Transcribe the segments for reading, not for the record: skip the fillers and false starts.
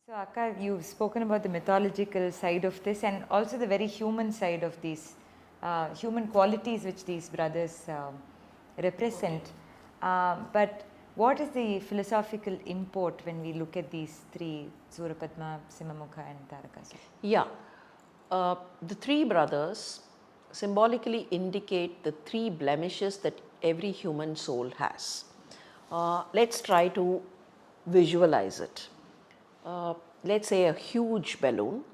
So Akka, you've spoken about the mythological side of this and also the very human side of these human qualities which these brothers represent. But what is the philosophical import when we look at these three, Surapadma, Simhamukha and Tarakasura? Yeah, the three brothers symbolically indicate the three blemishes that every human soul has. Let's try to visualize it. Let's say a huge balloon,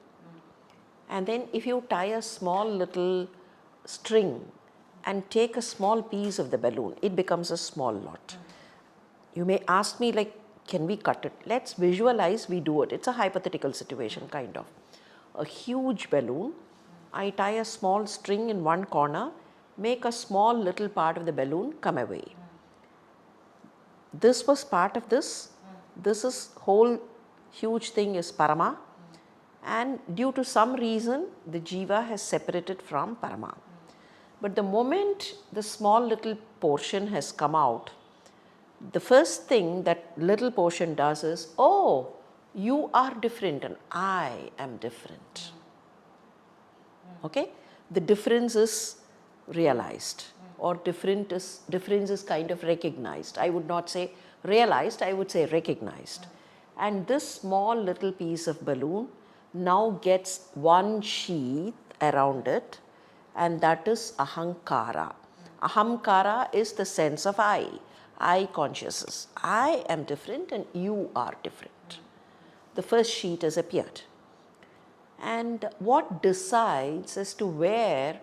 and then if you tie a small little string and take a small piece of the balloon, it becomes a small knot. You may ask me, like, can we cut it? Let's visualize we do it. It's a hypothetical situation, kind of. A huge balloon, I tie a small string in one corner, make a small little part of the balloon come away. This was part of this. This is whole huge thing is Parama, and due to some reason the Jiva has separated from Parama. But the moment the small little portion has come out, the first thing that little portion does is, oh, you are different and I am different. Okay? The difference is realized, or difference is kind of recognized. I would not say realized, I would say recognized. And this small little piece of balloon now gets one sheath around it, and that is ahankara. Ahamkara is the sense of I consciousness. I am different and you are different. The first sheet has appeared. And what decides as to where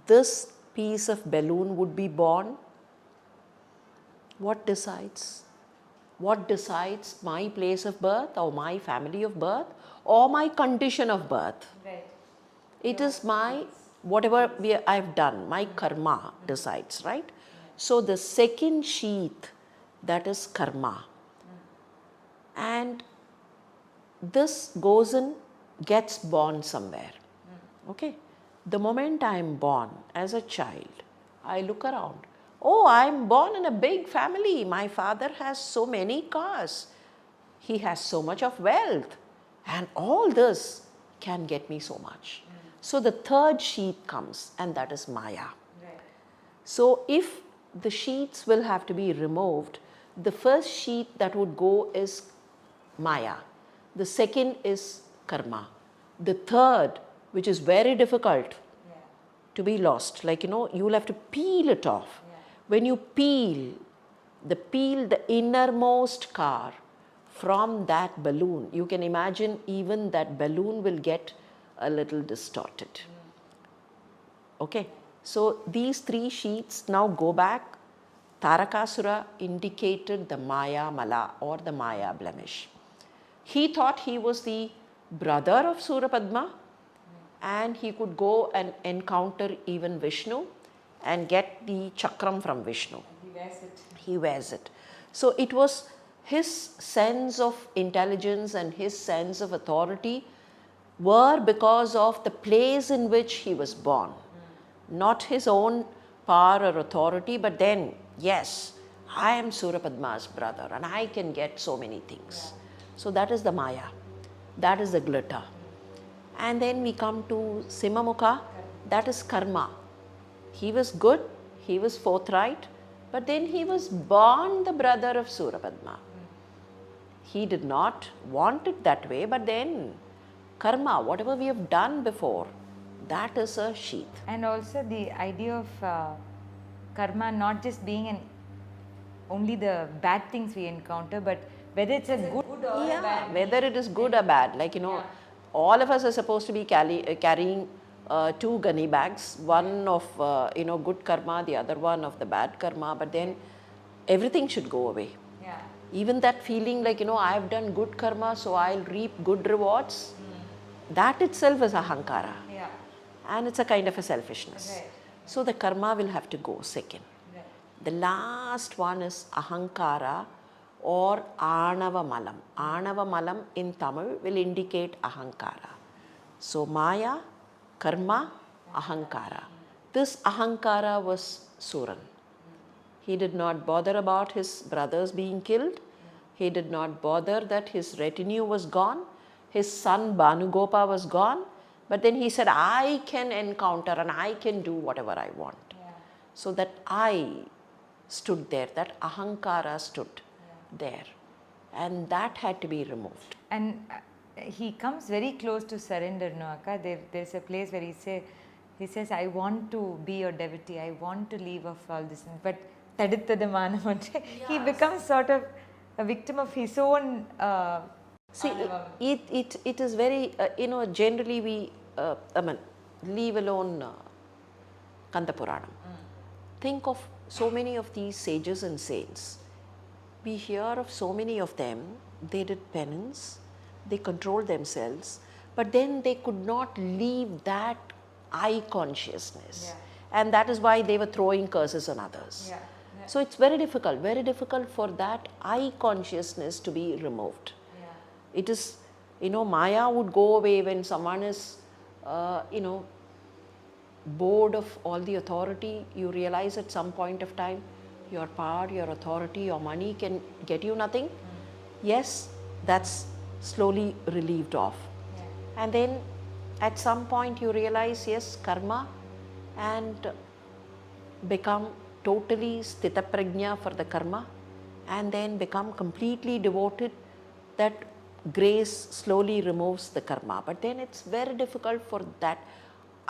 this piece of balloon would be born? What decides? What decides my place of birth or my family of birth or my condition of birth? Right. It is my, whatever I've done, my karma decides, right? So the second sheath, that is karma. And this goes in, gets born somewhere. Okay? The moment I am born as a child, I look around. Oh, I am born in a big family. My father has so many cars. He has so much of wealth. And all this can get me so much. So the third sheath comes, and that is Maya. Right. So if the sheaths will have to be removed, the first sheath that would go is Maya. The second is Karma. The third, which is very difficult to be lost, like, you will have to peel it off. When you peel the innermost car from that balloon, you can imagine even that balloon will get a little distorted. Okay, so these three sheets now go back. Tarakasura indicated the Maya Mala, or the Maya blemish. He thought he was the brother of Surapadma, and he could go and encounter even Vishnu and get the chakram from Vishnu. He wears it. He wears it. So it was his sense of intelligence and his sense of authority were because of the place in which he was born. Not his own power or authority, but then, yes, I am Surapadma's brother and I can get so many things. So that is the Maya. That is the glitter. And then we come to Simhamukha, that is karma. He was good, he was forthright, but then he was born the brother of Surapadma. He did not want it that way, but then karma, whatever we have done before, that is a sheath. And also the idea of karma not just being only the bad things we encounter, but whether it's a good or a bad. Whether it is good or bad, like, all of us are supposed to be carrying two gunny bags, one of good karma, the other one of the bad karma, but then everything should go away. Yeah. Even that feeling like, I have done good karma, so I'll reap good rewards, that itself is ahankara. Yeah. And it's a kind of a selfishness. Right. So the karma will have to go second. Right. The last one is ahankara or anava malam. Anava malam in Tamil will indicate ahankara. So Maya, karma, ahankara. This ahankara was Suran. He did not bother about his brothers being killed. He did not bother that his retinue was gone. his son Bhanugopa was gone, but then he said, I can encounter and I can do whatever I want. So that I stood there, that ahankara stood there, and that had to be removed. And he comes very close to surrender, no Akka? There's a place where he says, I want to be your devotee, I want to leave off all this. But he becomes sort of a victim of his own. See, it is very, generally we, leave alone Kanda Puranam. Think of so many of these sages and saints. We hear of so many of them, they did penance, they controlled themselves, but then they could not leave that I consciousness. And that is why they were throwing curses on others. So it's very difficult for that I consciousness to be removed. It is, Maya would go away when someone is, bored of all the authority. You realize at some point of time, your power, your authority, your money can get you nothing. Yes, that's slowly relieved off. And then at some point you realize, yes, karma, and become totally sthita prajna for the karma, and then become completely devoted. That grace slowly removes the karma. But then it's very difficult for that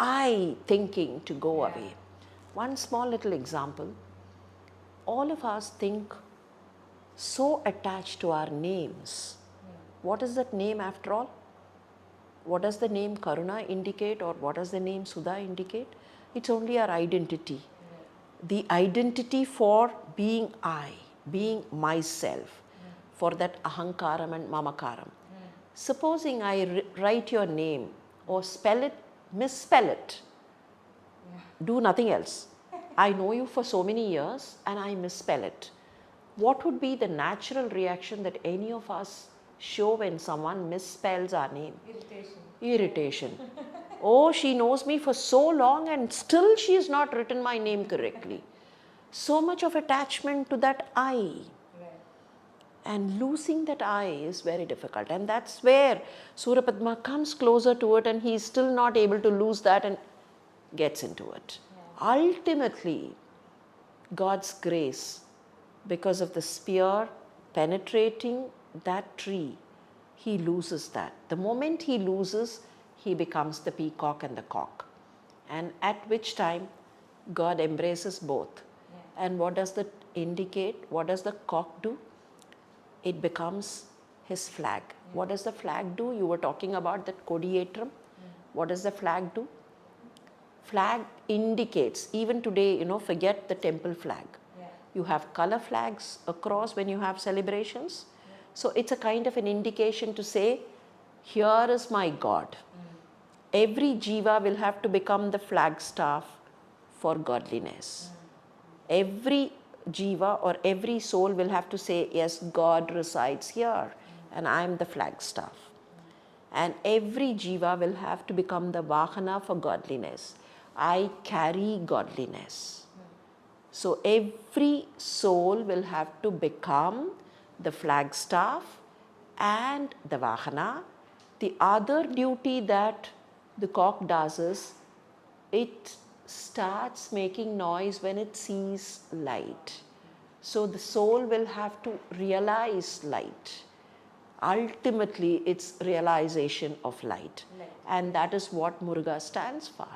I thinking to go away. One small little example. All of us think so attached to our names. What is that name after all? What does the name Karuna indicate, or what does the name Sudha indicate? It's only our identity. The identity for being I, being myself, for that ahankaram and mamakaram. Supposing I write your name or spell it, misspell it, do nothing else. I know you for so many years and I misspell it. What would be the natural reaction that any of us show when someone misspells our name? Irritation. Oh, she knows me for so long and still she has not written my name correctly. So much of attachment to that I. And losing that I is very difficult. And that's where Surapadma comes closer to it, and he is still not able to lose that and gets into it. Ultimately, God's grace, because of the spear penetrating that tree, he loses that. The moment he loses, he becomes the peacock and the cock. And at which time, God embraces both. And what does that indicate? What does the cock do? It becomes his flag. What does the flag do? You were talking about that codiatrum. What does the flag do? Flag indicates, even today, forget the temple flag. You have color flags across when you have celebrations. So it's a kind of an indication to say, here is my God. Every jiva will have to become the flagstaff for godliness. Every jiva or every soul will have to say, yes, God resides here and I am the flagstaff. And every jiva will have to become the vahana for godliness. I carry godliness. So every soul will have to become the flagstaff and the vahana. The other duty that the cock does is, it starts making noise when it sees light. So the soul will have to realize light. Ultimately, it's realization of light. And that is what Muruga stands for.